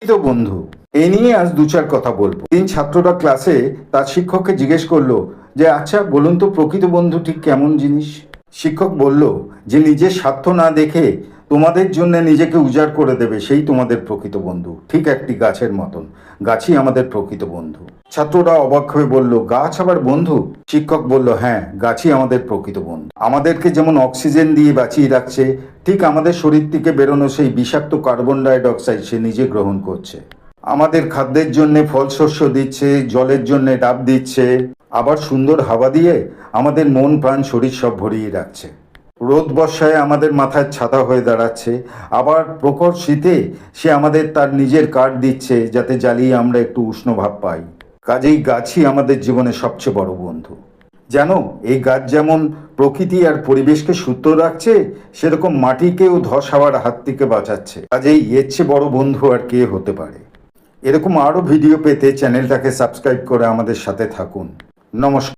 তো বন্ধু, এই নিয়ে আজ দু চার কথা বলবো। ছাত্ররা ক্লাসে তার শিক্ষককে জিজ্ঞেস করলো যে আচ্ছা বলুন তো প্রকৃত বন্ধু ঠিক কেমন জিনিস। শিক্ষক বলল যে নিজের স্বার্থ না দেখে তোমাদের জন্য নিজেকে উজাড় করে দেবে, সেই তোমাদের প্রকৃত বন্ধু। ঠিক একটি গাছের মতন, গাছই আমাদের প্রকৃত বন্ধু। ছাত্ররা অবাক হয়ে বলল, গাছ আবার বন্ধু? শিক্ষক বলল, হ্যাঁ, গাছই আমাদের প্রকৃত বন্ধু। আমাদেরকে যেমন অক্সিজেন দিয়ে বাঁচিয়ে রাখছে, ঠিক আমাদের শরীর থেকে বেরোনো সেই বিষাক্ত কার্বন ডাই অক্সাইড সে নিজে গ্রহণ করছে। আমাদের খাদ্যের জন্য ফল শস্য দিচ্ছে, জলের জন্য ডাব দিচ্ছে, আবার সুন্দর হাওয়া দিয়ে আমাদের মন প্রাণ শরীর সব ভরিয়ে রাখছে। রোদ বর্ষায় আমাদের মাথায় ছাতা হয়ে দাঁড়াচ্ছে, আবার প্রখর শীতে সে আমাদের তার নিজের কাঠ দিচ্ছে যাতে জ্বালিয়ে আমরা একটু উষ্ণ ভাব পাই। কাজেই গাছই আমাদের জীবনে সবচেয়ে বড় বন্ধু। জানো, এই গাছ যেমন প্রকৃতি আর পরিবেশকে সুস্থ রাখছে, সেরকম মাটিকেও ধস হাওয়ার হাত থেকে বাঁচাচ্ছে। কাজেই এর চেয়ে বড় বন্ধু আর কে হতে পারে। এরকম আরও ভিডিও পেতে চ্যানেলটাকে সাবস্ক্রাইব করে আমাদের সাথে থাকুন। নমস্কার।